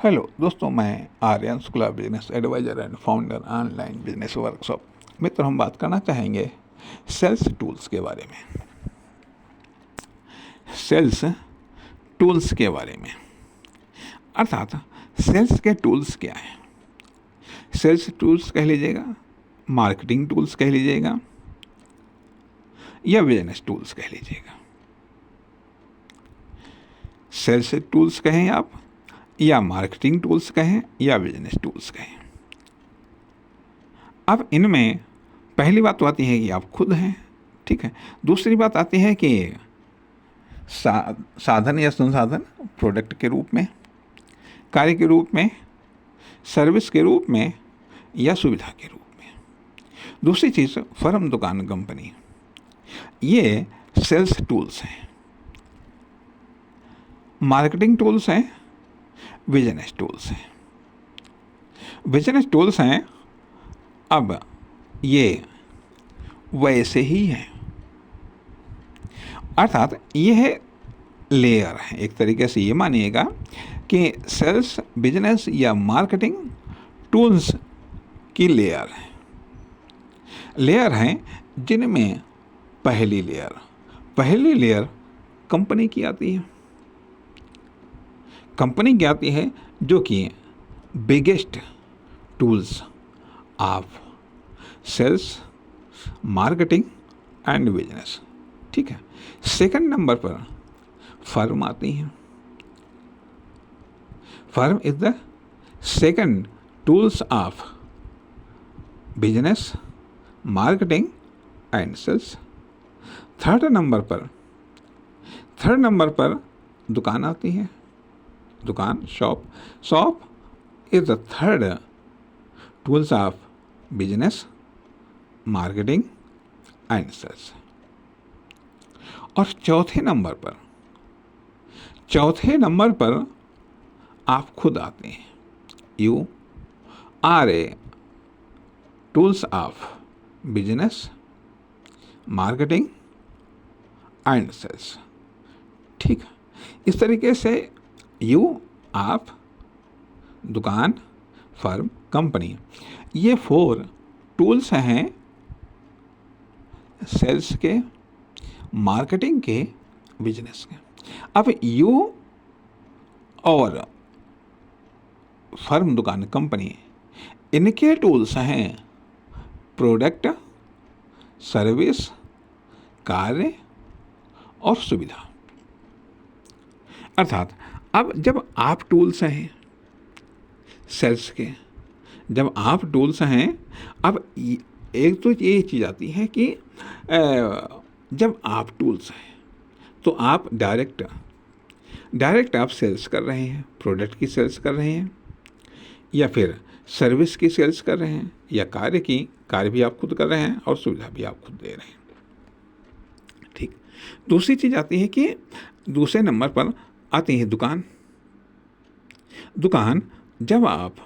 Hello दोस्तों, मैं Aryan Shukla, business advisor and founder online business workshop. मित्र, हम बात करना चाहेंगे सेल्स टूल्स के बारे में। सेल्स टूल्स के बारे में अर्थात सेल्स के टूल्स क्या हैं। सेल्स टूल्स कह लीजिएगा, मार्केटिंग टूल्स कह लीजिएगा, या बिजनेस टूल्स कह लीजिएगा। सेल्स टूल्स कहें आप, या मार्केटिंग टूल्स कहें, या बिजनेस टूल्स कहें। अब इनमें पहली बात तो आती है कि आप खुद हैं, ठीक है। दूसरी बात आती है कि साधन या संसाधन, प्रोडक्ट के रूप में, कार्य के रूप में, सर्विस के रूप में, या सुविधा के रूप में। दूसरी चीज़, फर्म, दुकान, कंपनी, ये सेल्स टूल्स हैं। मार्केटिंग टूल्स हैं, बिजनेस टूल्स हैं। बिजनेस टूल्स हैं, अब ये वैसे ही हैं, अर्थात ये है लेयर है। एक तरीके से ये मानिएगा कि सेल्स, बिजनेस या मार्केटिंग टूल्स की लेयर है। लेयर हैं जिनमें पहली लेयर कंपनी की आती है। कंपनी की आती है जो कि biggest tools of sales, marketing and business, ठीक है। सेकंड नंबर पर फर्म आती है। Firm is the second tools of business, marketing and sales. Third number पर दुकान आती है। दुकान, shop is the third tools of business, marketing and sales. और चौथे नंबर पर आप खुद आते हैं। You are a tools of business, marketing and sales, ठीक है। इस तरीके से यू, आप, दुकान, फर्म, कंपनी, ये 4 टूल्स हैं सेल्स के, मार्केटिंग के, बिजनेस के। अब यू और फर्म, दुकान, कंपनी, इनके टूल्स हैं प्रोडक्ट, सर्विस, कार्य और सुविधा। अर्थात अब जब आप टूल्स हैं सेल्स के, जब आप टूल्स हैं, अब एक तो ये चीज़ आती है कि जब आप टूल्स हैं तो आप डायरेक्ट आप सेल्स कर रहे हैं, प्रोडक्ट की सेल्स कर रहे हैं, या फिर सर्विस की सेल्स कर रहे हैं, या कार्य भी आप खुद कर रहे हैं और सुविधा भी आप खुद दे रहे हैं, ठीक। दूसरी चीज़ आती है कि दूसरे नंबर पर आती है दुकान। जब आप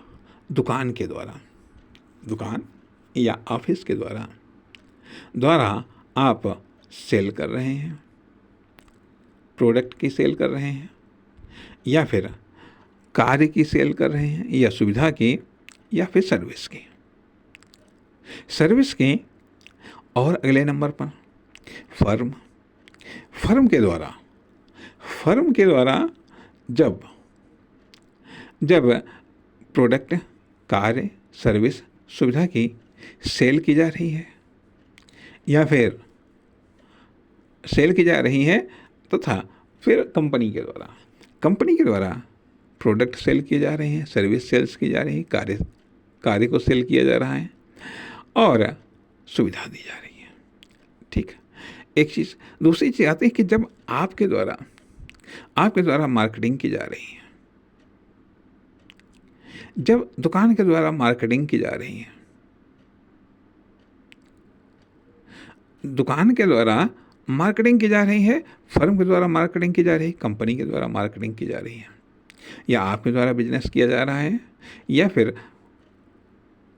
दुकान या ऑफिस के द्वारा आप सेल कर रहे हैं, प्रोडक्ट की सेल कर रहे हैं, या फिर कार्य की सेल कर रहे हैं, या सुविधा की, या फिर सर्विस की। और अगले नंबर पर फर्म के द्वारा जब प्रोडक्ट, कार्य, सर्विस, सुविधा की सेल की जा रही है, या फिर सेल की जा रही है, तथा फिर कंपनी के द्वारा प्रोडक्ट सेल किए जा रहे हैं, सर्विस सेल्स की जा रही है, कार्य को सेल किया जा रहा है, और सुविधा दी जा रही है, ठीक है। एक चीज़, दूसरी चीज़ आती है कि जब आपके द्वारा मार्केटिंग की जा रही है, जब दुकान के द्वारा मार्केटिंग की जा रही है, दुकान के द्वारा मार्केटिंग की जा रही है, फर्म के द्वारा मार्केटिंग की जा रही है, कंपनी के द्वारा मार्केटिंग की जा रही है, या आपके द्वारा बिजनेस किया जा रहा है, या फिर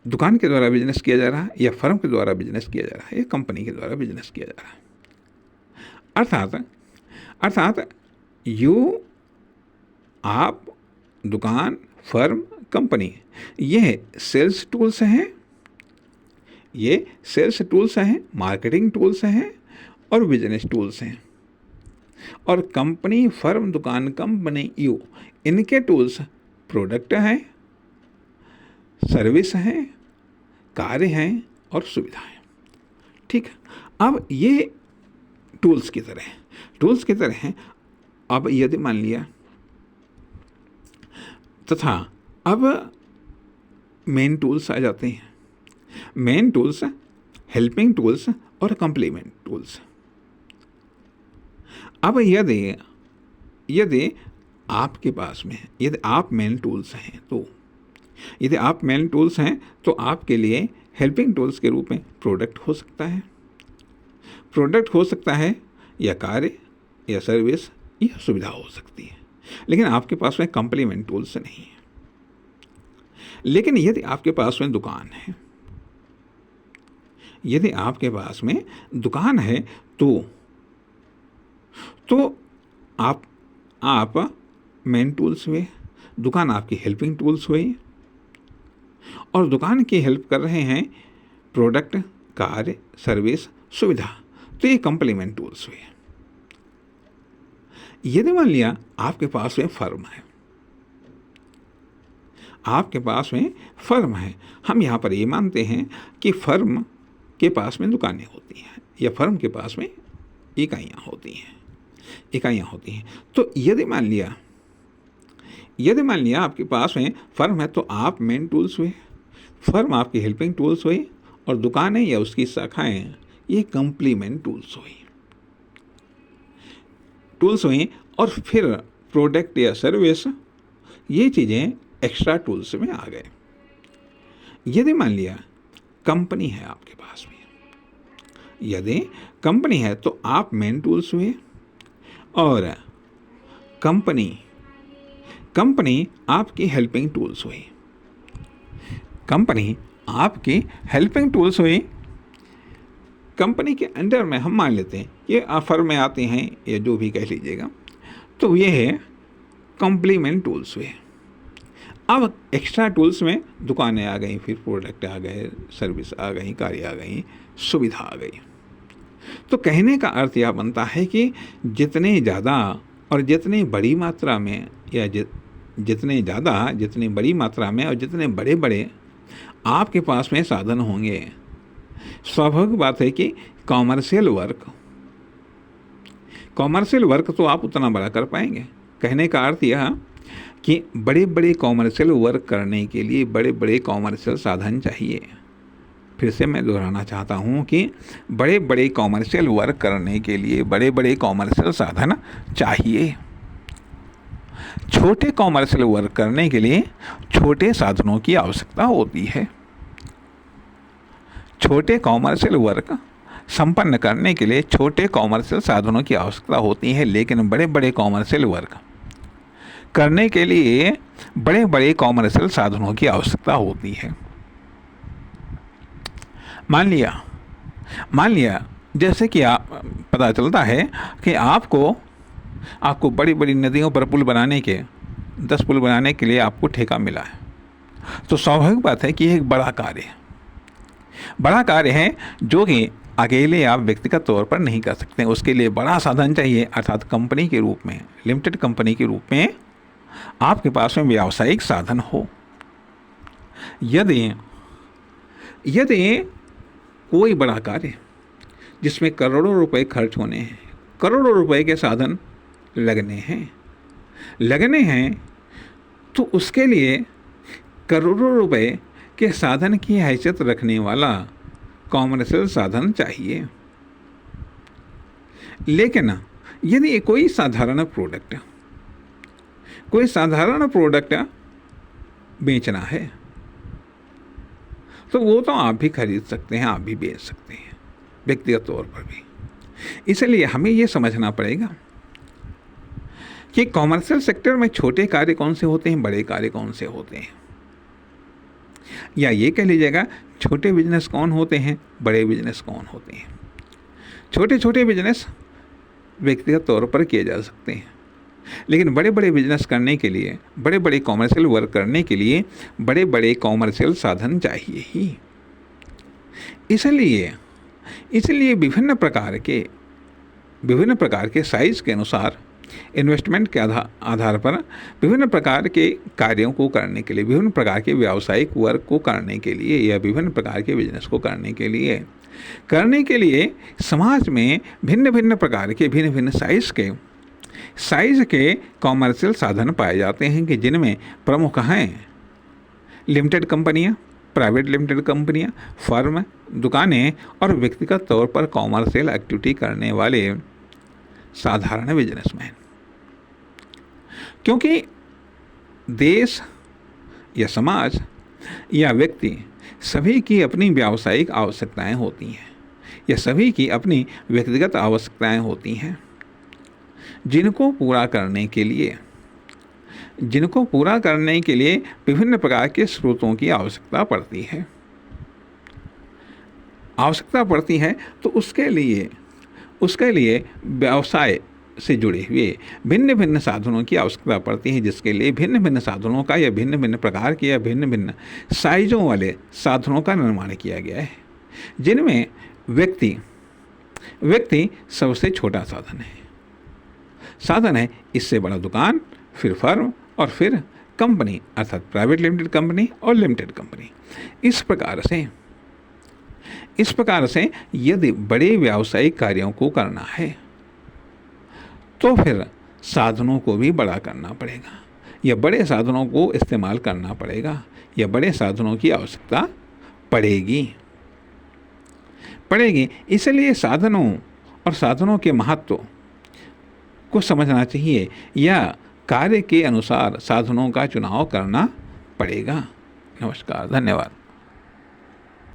दुकान के द्वारा बिजनेस किया जा रहा है, या फर्म के द्वारा बिजनेस किया जा रहा है, या कंपनी के द्वारा बिजनेस किया जा रहा है। अर्थात यू, आप, दुकान, फर्म, कंपनी, ये सेल्स टूल्स हैं, ये सेल्स टूल्स हैं, मार्केटिंग टूल्स हैं और बिजनेस टूल्स हैं। और कंपनी, फर्म, दुकान, कंपनी, यू, इनके टूल्स प्रोडक्ट हैं, सर्विस हैं, कार्य हैं और सुविधाएं। ठीक है, अब ये टूल्स की तरह हैं। अब यदि मान लिया तथा अब मेन टूल्स आ जाते हैं। मेन टूल्स, हेल्पिंग टूल्स और कंप्लीमेंट टूल्स। अब यदि आपके पास में, यदि आप मेन टूल्स हैं तो आपके लिए हेल्पिंग टूल्स के रूप में प्रोडक्ट हो सकता है या कार्य या सर्विस या सुविधा हो सकती है, लेकिन आपके पास में कंप्लीमेंट टूल्स नहीं है। लेकिन यदि आपके पास में दुकान है, तो आप मेन टूल्स हुए, दुकान आपकी हेल्पिंग टूल्स हुई, और दुकान की हेल्प कर रहे हैं प्रोडक्ट, कार्य, सर्विस, सुविधा, तो ये कंप्लीमेंट टूल्स हुए। यदि मान लिया आपके पास में फर्म है, हम यहाँ पर ये मानते हैं कि फर्म के पास में दुकानें होती हैं या फर्म के पास में इकाइयाँ होती हैं। तो यदि मान लिया आपके पास में फर्म है, तो आप मेन टूल्स हुए, फर्म आपकी हेल्पिंग टूल्स हुई, और दुकानें या उसकी शाखाएं ये कंप्लीमेंट टूल्स हुई, और फिर प्रोडक्ट या सर्विस ये चीज़ें एक्स्ट्रा टूल्स में आ गए। यदि मान लिया कंपनी है आपके पास में, यदि कंपनी है तो आप मेन टूल्स हुए, और कंपनी आपकी हेल्पिंग टूल्स हुई। कंपनी के अंडर में हम मान लेते हैं ये फर्म में आते हैं या जो भी कह लीजिएगा, तो ये है कॉम्प्लीमेंट टूल्स हुए। अब एक्स्ट्रा टूल्स में दुकानें आ गई, फिर प्रोडक्ट आ गए, सर्विस आ गई, कार्य आ गई, सुविधा आ गई। तो कहने का अर्थ यह बनता है कि जितने ज़्यादा और जितनी बड़ी मात्रा में, या जितने बड़ी मात्रा में और जितने बड़े बड़े आपके पास में साधन होंगे, स्वाभाविक बात है कि कॉमर्शियल वर्क तो आप उतना बड़ा कर पाएंगे। कहने का अर्थ यह कि बड़े बड़े कॉमर्शियल वर्क करने के लिए बड़े बड़े कॉमर्शियल साधन चाहिए। फिर से मैं दोहराना चाहता हूँ कि बड़े बड़े कॉमर्शियल वर्क करने के लिए बड़े बड़े कॉमर्शियल साधन चाहिए। छोटे कॉमर्शियल वर्क करने के लिए छोटे साधनों की आवश्यकता होती है। छोटे कॉमर्शियल वर्क संपन्न करने के लिए छोटे कॉमर्शियल साधनों की आवश्यकता होती है, लेकिन बड़े बड़े कॉमर्शियल वर्क करने के लिए बड़े बड़े कॉमर्शियल साधनों की आवश्यकता होती है। मान लिया जैसे कि पता चलता है कि आपको बड़ी बड़ी नदियों पर पुल बनाने के 10 पुल बनाने के लिए आपको ठेका मिला है, तो स्वाभाविक बात है कि एक बड़ा कार्य है जो कि अकेले आप व्यक्तिगत तौर पर नहीं कर सकते। उसके लिए बड़ा साधन चाहिए, अर्थात कंपनी के रूप में, लिमिटेड कंपनी के रूप में आपके पास में व्यावसायिक साधन हो। यदि कोई बड़ा कार्य जिसमें करोड़ों रुपए खर्च होने हैं, करोड़ों रुपए के साधन लगने हैं, तो उसके लिए करोड़ों रुपए के साधन की हैसियत रखने वाला कॉमर्शियल साधन चाहिए। लेकिन यदि कोई साधारण प्रोडक्ट बेचना है, तो वो तो आप भी खरीद सकते हैं, आप भी बेच सकते हैं व्यक्तिगत तौर पर भी। इसलिए हमें ये समझना पड़ेगा कि कॉमर्शियल सेक्टर में छोटे कार्य कौन से होते हैं, बड़े कार्य कौन से होते हैं, या ये कह लीजिएगा छोटे बिजनेस कौन होते हैं, बड़े बिजनेस कौन होते हैं। छोटे बिजनेस व्यक्तिगत तौर पर किए जा सकते हैं, लेकिन बड़े बड़े बिजनेस करने के लिए, बड़े बड़े कॉमर्शियल वर्क करने के लिए बड़े बड़े कॉमर्शियल साधन चाहिए ही। इसलिए विभिन्न प्रकार के साइज के अनुसार इन्वेस्टमेंट के आधार पर विभिन्न प्रकार के कार्यों को करने के लिए, विभिन्न प्रकार के व्यावसायिक वर्क को करने के लिए या विभिन्न प्रकार के बिजनेस को करने के लिए समाज में भिन्न भिन्न प्रकार के भिन्न भिन्न साइज के कॉमर्शियल साधन पाए जाते हैं कि जिनमें प्रमुख हैं लिमिटेड कंपनियां, प्राइवेट लिमिटेड कंपनियां, फर्म, दुकानें और व्यक्तिगत तौर पर कॉमर्शियल एक्टिविटी करने वाले साधारण बिजनेसमैन। क्योंकि देश या समाज या व्यक्ति सभी की अपनी व्यावसायिक आवश्यकताएं होती हैं या सभी की अपनी व्यक्तिगत आवश्यकताएं होती हैं, जिनको पूरा करने के लिए विभिन्न प्रकार के स्रोतों की आवश्यकता पड़ती है। तो उसके लिए व्यवसाय से जुड़े हुए भिन्न भिन्न साधनों की आवश्यकता पड़ती है, जिसके लिए भिन्न भिन्न साधनों का या भिन्न भिन्न प्रकार के या भिन्न भिन्न साइजों वाले साधनों का निर्माण किया गया है, जिनमें व्यक्ति सबसे छोटा साधन है। इससे बड़ा दुकान, फिर फर्म और फिर कंपनी, अर्थात प्राइवेट लिमिटेड कंपनी और लिमिटेड कंपनी। इस प्रकार से यदि बड़े व्यावसायिक कार्यों को करना है तो फिर साधनों को भी बड़ा करना पड़ेगा या बड़े साधनों को इस्तेमाल करना पड़ेगा या बड़े साधनों की आवश्यकता पड़ेगी। इसलिए साधनों के महत्व को समझना चाहिए या कार्य के अनुसार साधनों का चुनाव करना पड़ेगा। नमस्कार, धन्यवाद।